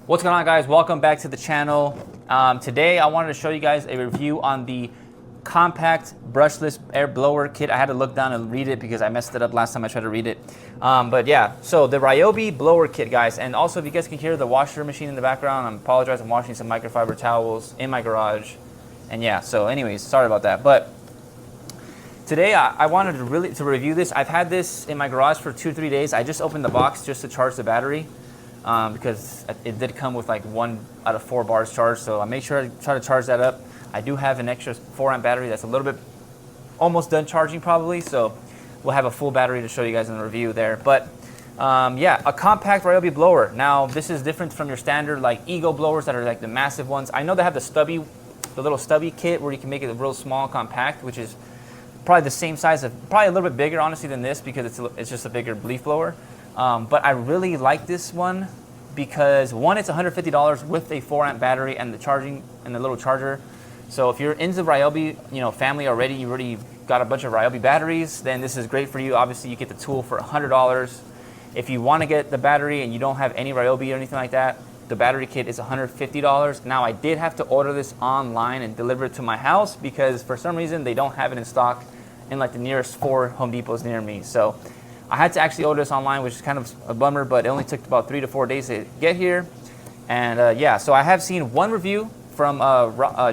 What's going on, guys? Welcome back to the channel. Today I wanted to show you guys a review on the compact brushless air blower kit. I had to look down and read it because I messed it up last time I tried to read it. But yeah, so the Ryobi blower kit, guys. And also, if you guys can hear the washer machine in the background, I apologize. I'm washing some microfiber towels in my garage. And yeah, so anyways, sorry about that. But today I wanted to review this. I've had this in my garage for 2-3 days. I just opened the box just to charge the battery. Because it did come with like 1 out of 4 bars charged, so I made sure I try to charge that up. I do have an extra 4-amp battery that's a little bit almost done charging probably, so we'll have a full battery to show you guys in the review there. But yeah, a compact Ryobi blower. Now this is different from your standard like Ego blowers that are like the massive ones. I know they have the little stubby kit where you can make it a real small compact, which is probably the same size probably a little bit bigger honestly than this because it's just a bigger leaf blower. But I really like this one because one, it's $150 with a 4-amp battery and the charging and the little charger. So if you're into Ryobi, family already, you already got a bunch of Ryobi batteries, then this is great for you. Obviously, you get the tool for $100. If you want to get the battery and you don't have any Ryobi or anything like that, the battery kit is $150. Now, I did have to order this online and deliver it to my house because for some reason they don't have it in stock in like the nearest 4 Home Depots near me. So I had to actually order this online, which is kind of a bummer, but it only took about 3 to 4 days to get here. And yeah, so I have seen one review from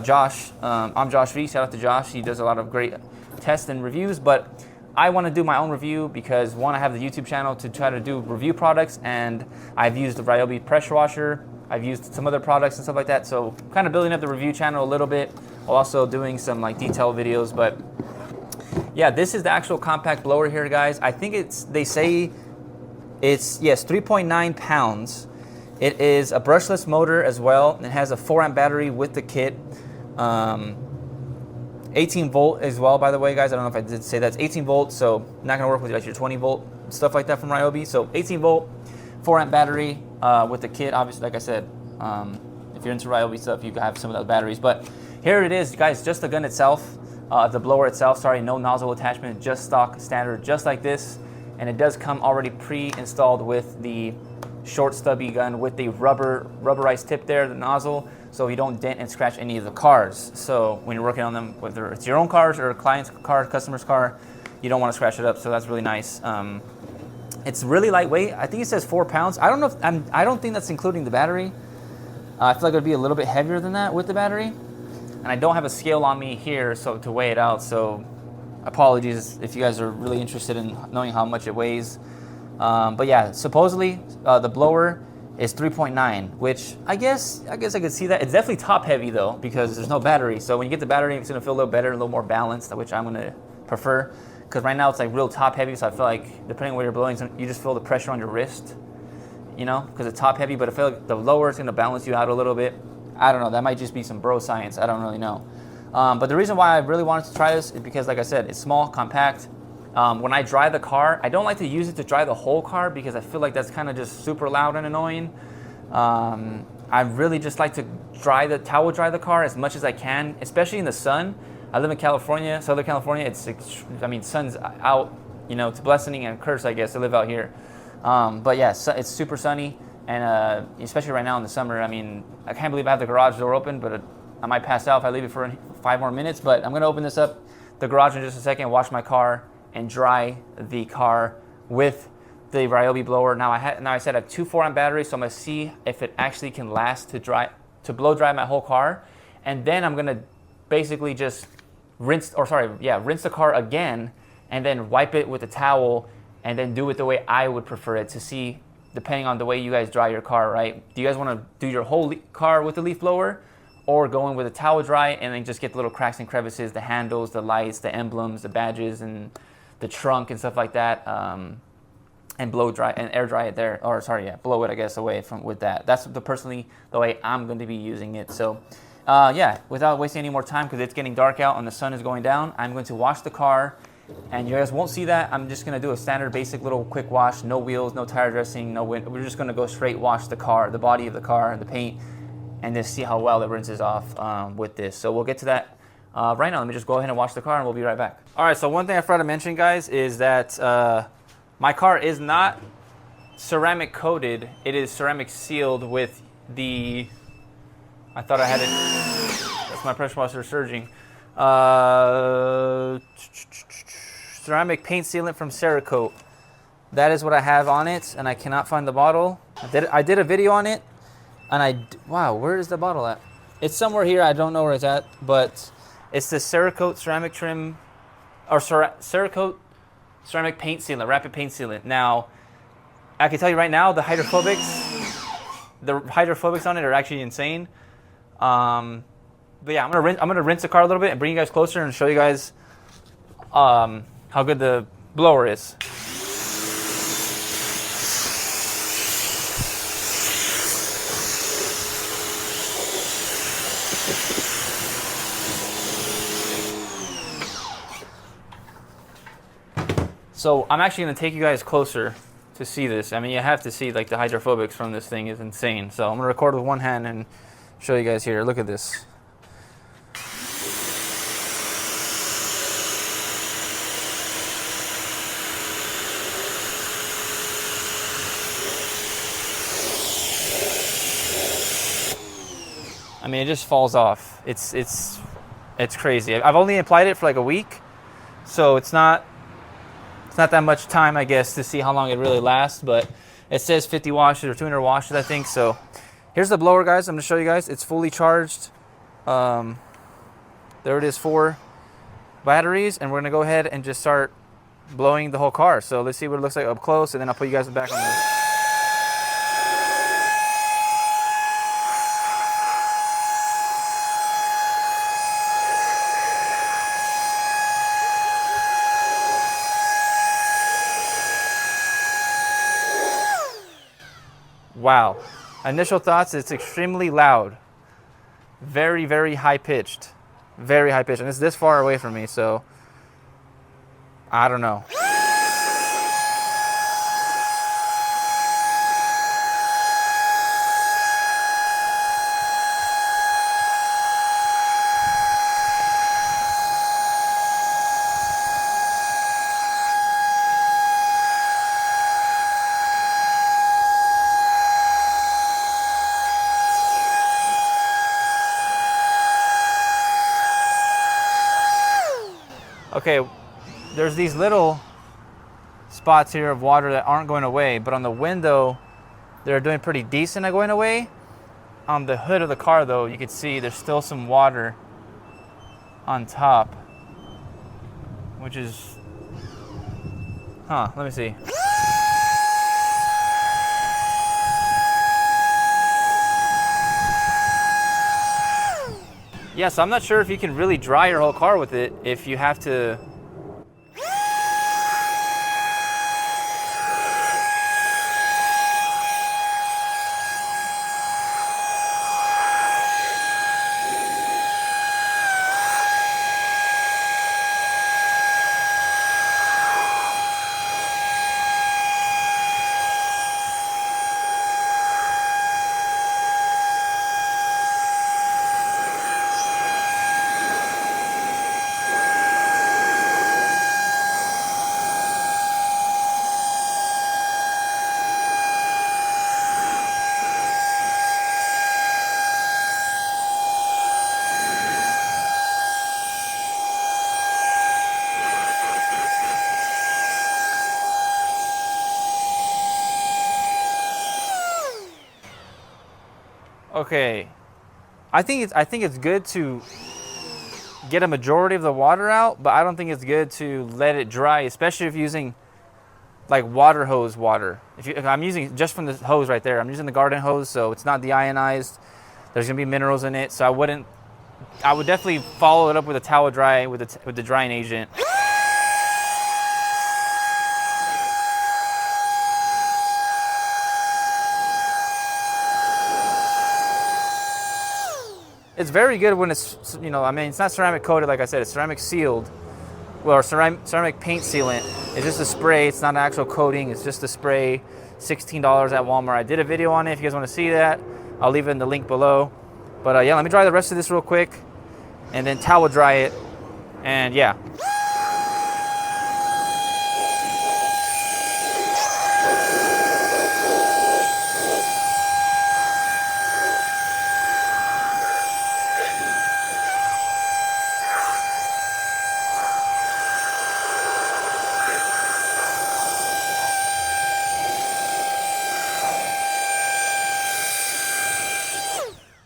Josh. I'm Josh V. Shout out to Josh. He does a lot of great tests and reviews, but I want to do my own review because one, I have the YouTube channel to try to do review products, and I've used the Ryobi pressure washer. I've used some other products and stuff like that. So kind of building up the review channel a little bit, while also doing some like detailed videos. But yeah, this is the actual compact blower here, guys. I think they say it's, yes, 3.9 pounds. It is a brushless motor as well. It has a 4-amp battery with the kit. 18 volt as well, by the way, guys. I don't know if I did say that. It's 18 volts, so not gonna work with like your 20 volt stuff like that from Ryobi. So 18 volt, 4-amp battery with the kit. Obviously, like I said, if you're into Ryobi stuff, you have some of those batteries. But here it is, guys, just the gun itself. The blower itself, sorry, no nozzle attachment, just stock standard, just like this. And it does come already pre-installed with the short stubby gun with the rubberized tip there, the nozzle, so you don't dent and scratch any of the cars. So when you're working on them, whether it's your own cars or a client's car, customer's car, you don't want to scratch it up. So that's really nice. It's really lightweight. I think it says 4 pounds. I don't know if I don't think that's including the battery. I feel like it would be a little bit heavier than that with the battery. And I don't have a scale on me here so to weigh it out, so apologies if you guys are really interested in knowing how much it weighs. But yeah, supposedly the blower is 3.9, which I guess I could see that. It's definitely top heavy though because there's no battery. So when you get the battery, it's gonna feel a little better, a little more balanced, which I'm gonna prefer. Because right now it's like real top heavy, so I feel like depending on where you're blowing, you just feel the pressure on your wrist, because it's top heavy. But I feel like the lower is gonna balance you out a little bit. I don't know, that might just be some bro science, I don't really know. But the reason why I really wanted to try this is because, like I said, it's small, compact. When I dry the car, I don't like to use it to dry the whole car because I feel like that's kind of just super loud and annoying. I really just like to towel dry the car as much as I can, especially in the sun. I live in California, Southern California. Sun's out, it's a blessing and a curse, I guess, to live out here. But yeah, it's super sunny. And especially right now in the summer, I can't believe I have the garage door open, but I might pass out if I leave it for 5 more minutes. But I'm gonna open this up, the garage in just a second, wash my car, and dry the car with the Ryobi blower. Now I said I have 2 4-amp batteries, so I'm gonna see if it actually can last to blow dry my whole car. And then I'm gonna basically just rinse the car again, and then wipe it with a towel, and then do it the way I would prefer it to see, depending on the way you guys dry your car, right? Do you guys want to do your whole car with the leaf blower, or go in with a towel dry and then just get the little cracks and crevices, the handles, the lights, the emblems, the badges, and the trunk and stuff like that, and blow dry and air dry it there, blow it, I guess, away with that. That's personally the way I'm going to be using it. So yeah, without wasting any more time, because it's getting dark out and the sun is going down, I'm going to wash the car. And you guys won't see that. I'm just gonna do a standard basic little quick wash, no wheels, no tire dressing, no wind. We're just gonna go straight wash the car, the body of the car, the paint, and just see how well it rinses off with this. So we'll get to that right now. Let me just go ahead and wash the car and we'll be right back. All right, so one thing I forgot to mention, guys, is that my car is not ceramic coated. It is ceramic sealed with the, I thought I had it, that's my pressure washer surging. Ceramic paint sealant from Cerakote. That is what I have on it, and I cannot find the bottle. I did a video on it, and wow, where is the bottle at? It's somewhere here, I don't know where it's at, but it's the Cerakote ceramic trim, or Cerakote ceramic paint sealant, rapid paint sealant. Now, I can tell you right now, the hydrophobics on it are actually insane. But yeah, I'm gonna rinse the car a little bit and bring you guys closer and show you guys how good the blower is. So I'm actually gonna take you guys closer to see this. I mean, you have to see, like, the hydrophobics from this thing is insane. So I'm gonna record with one hand and show you guys here. Look at this. I mean, it just falls off. It's crazy. I've only applied it for like a week, so it's not that much time, I guess, to see how long it really lasts. But it says 50 washes or 200 washes, I think. So here's the blower, guys. I'm gonna show you guys. It's fully charged. There it is, 4 batteries, and we're gonna go ahead and just start blowing the whole car. So let's see what it looks like up close, and then I'll put you guys back on this. Wow. Initial thoughts, it's extremely loud. Very, very high pitched. Very high pitched. And it's this far away from me, so I don't know. Okay, there's these little spots here of water that aren't going away, but on the window, they're doing pretty decent at going away. On the hood of the car, though, you can see there's still some water on top, which is, let me see. Yeah, so I'm not sure if you can really dry your whole car with it if you have to. Okay, I think it's good to get a majority of the water out, but I don't think it's good to let it dry, especially if you're using like water hose water. If I'm using just from the hose right there, I'm using the garden hose, so it's not deionized. There's gonna be minerals in it, so I would definitely follow it up with a towel dry with the drying agent. It's very good when it's, I mean, it's not ceramic coated, like I said, it's ceramic sealed. Well, ceramic paint sealant. It's just a spray, it's not an actual coating, it's just a spray. $16 at Walmart. I did a video on it if you guys want to see that. I'll leave it in the link below. But yeah, let me dry the rest of this real quick and then towel dry it. And yeah.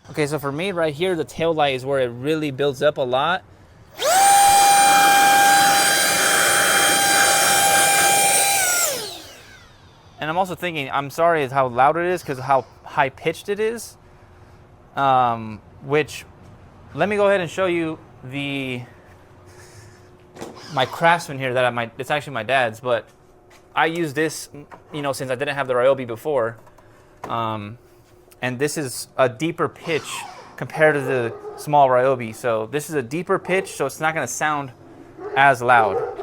Okay, so for me right here, the tail light is where it really builds up a lot. And I'm also thinking, I'm sorry how loud it is because of how high pitched it is. Which, let me go ahead and show you my Craftsman here that it's actually my dad's, but I use this, you know, since I didn't have the Ryobi before. And this is a deeper pitch compared to the small Ryobi. So this is a deeper pitch, so it's not going to sound as loud.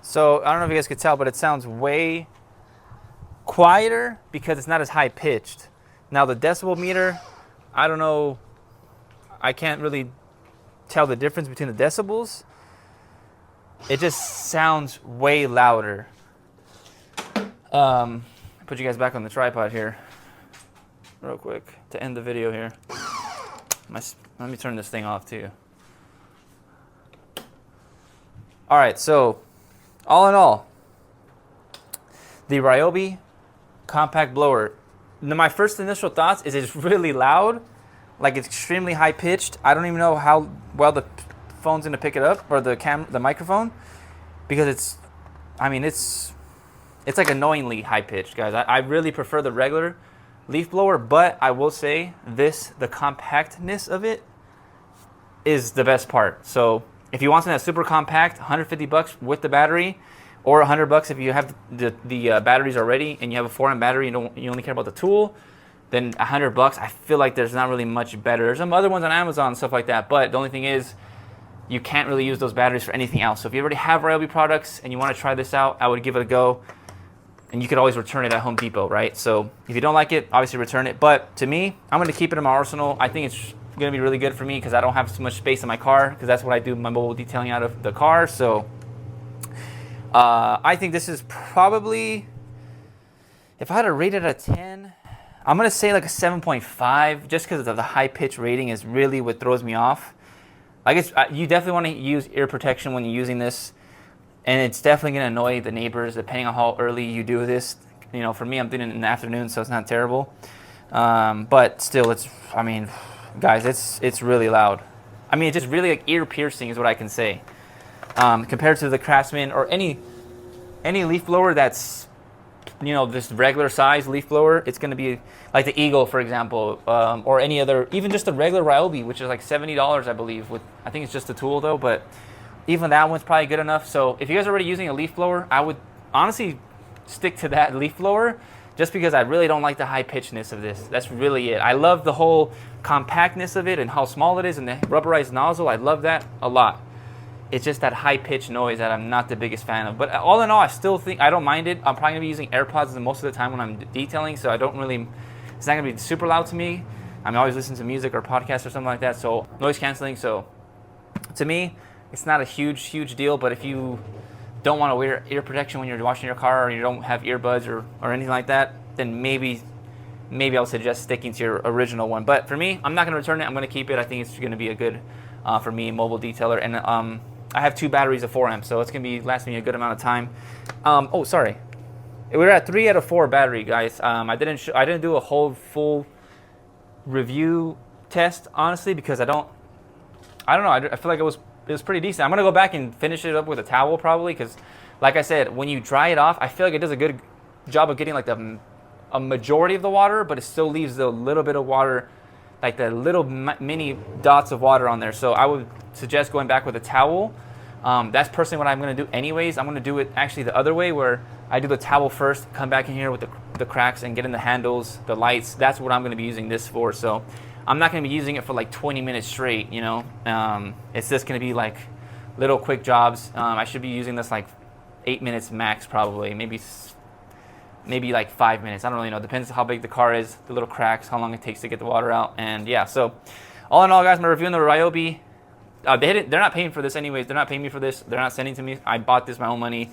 So I don't know if you guys could tell, but it sounds way quieter because it's not as high pitched. Now the decibel meter, I don't know, I can't really tell the difference between the decibels. It just sounds way louder. Put you guys back on the tripod here real quick to end the video here. Let me turn this thing off too. All right, so all in all, the Ryobi compact blower. My first initial thoughts is it's really loud, like it's extremely high pitched. I don't even know how well the phone's gonna pick it up, or the microphone, because it's like annoyingly high pitched, guys. I really prefer the regular leaf blower, but I will say the compactness of it is the best part. So if you want something that's super compact, $150 with the battery, or $100 if you have the batteries already and you have a 4 amp battery, you only care about the tool, then $100. I feel like there's not really much better. There's some other ones on Amazon and stuff like that, but the only thing is you can't really use those batteries for anything else. So if you already have Ryobi products and you want to try this out, I would give it a go. And you could always return it at Home Depot, right? So if you don't like it, obviously return it. But to me, I'm going to keep it in my arsenal. I think it's going to be really good for me because I don't have too much space in my car, because that's what I do my mobile detailing out of the car. So I think this is probably, if I had to rate it at 10, I'm going to say like a 7.5, just because of the high pitch rating is really what throws me off. I guess you definitely want to use ear protection when you're using this. And it's definitely going to annoy the neighbors depending on how early you do this. You know, for me, I'm doing it in the afternoon, so it's not terrible. But still, guys, it's really loud. It's just really like ear piercing is what I can say. Compared to the Craftsman or any leaf blower that's, this regular size leaf blower, it's going to be like the Eagle, for example, or any other, even just the regular Ryobi, which is like $70, I believe. I think it's just a tool though, but even that one's probably good enough. So if you guys are already using a leaf blower, I would honestly stick to that leaf blower, just because I really don't like the high pitchedness of this. That's really it. I love the whole compactness of it and how small it is, and the rubberized nozzle. I love that a lot. It's just that high pitched noise that I'm not the biggest fan of. But all in all, I still think I don't mind it. I'm probably gonna be using AirPods most of the time when I'm detailing, so it's not gonna be super loud to me. I'm always listening to music or podcasts or something like that, so noise canceling. So to me, it's not a huge deal, but if you don't want to wear ear protection when you're washing your car, or you don't have earbuds or anything like that, then maybe I would suggest sticking to your original one. But for me, I'm not going to return it. I'm going to keep it. I think it's going to be a good, for me, mobile detailer. And I have 2 batteries of 4 amps, so it's going to be lasting me a good amount of time. Oh, sorry. We're at 3 out of 4 battery, guys. I didn't do a whole full review test, honestly, because I don't know. I feel like it was pretty decent. I'm going to go back and finish it up with a towel probably, because like I said, when you dry it off, I feel like it does a good job of getting like a majority of the water, but it still leaves a little bit of water, like the little mini dots of water on there. So I would suggest going back with a towel. That's personally what I'm going to do anyways. I'm going to do it actually the other way, where I do the towel first, come back in here with the cracks and getting the handles, the lights. That's what I'm going to be using this for. So I'm not going to be using it for like 20 minutes straight, you know. It's just going to be like little quick jobs. I should be using this like 8 minutes max, probably, maybe like 5 minutes. I don't really know. Depends how big the car is, the little cracks, how long it takes to get the water out. And yeah, so all in all, guys, I'm reviewing the Ryobi. They're not paying for this anyways. They're not paying me for this. They're not sending to me. I bought this my own money.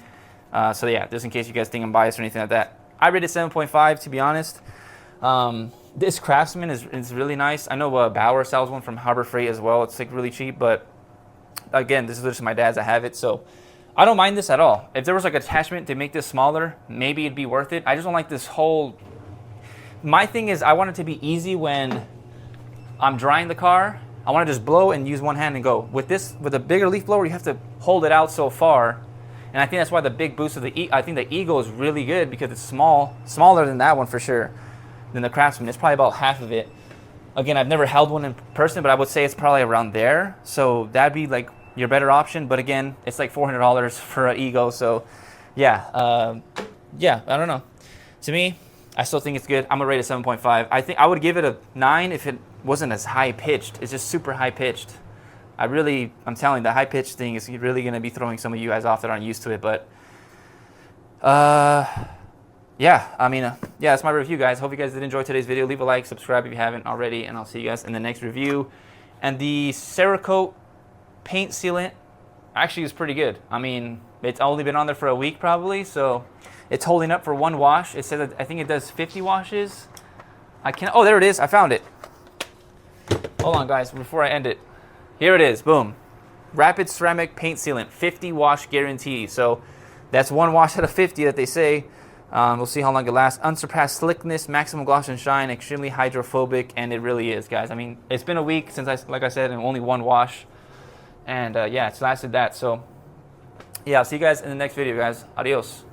So yeah, just in case you guys think I'm biased or anything like that. I rated 7.5, to be honest. This Craftsman is really nice. I know Bauer sells one from Harbor Freight as well. It's like really cheap, but again, this is just my dad's. I have it, so I don't mind this at all. If there was like an attachment to make this smaller, maybe it'd be worth it. I just don't like this whole... My thing is I want it to be easy when I'm drying the car. I want to just blow and use one hand and go. With a bigger leaf blower, you have to hold it out so far. And I think that's why the big boost of I think the Eagle is really good because it's smaller than that one for sure, than the Craftsman. It's probably about half of it. Again, I've never held one in person, but I would say it's probably around there. So that'd be like your better option. But again, it's like $400 for an Eagle. So yeah, I don't know. To me, I still think it's good. I'm gonna rate it 7.5. I think I would give it a 9 if it wasn't as high pitched. It's just super high pitched. I'm telling you, the high pitched thing is really going to be throwing some of you guys off that aren't used to it. But yeah, I mean, yeah, that's my review, guys. Hope you guys did enjoy today's video. Leave a like, subscribe if you haven't already, and I'll see you guys in the next review. And the Cerakote paint sealant actually is pretty good. I mean, it's only been on there for a week probably, so it's holding up for one wash. It says that I think it does 50 washes. Oh, there it is. I found it. Hold on, guys, before I end it. Here it is, boom. Rapid Ceramic Paint Sealant, 50 wash guarantee. So that's one wash out of 50 that they say. We'll see how long it lasts. Unsurpassed slickness, maximum gloss and shine, extremely hydrophobic, and it really is, guys. I mean, it's been a week since like I said, and only one wash. And yeah, it's lasted that. So yeah, I'll see you guys in the next video, guys. Adios.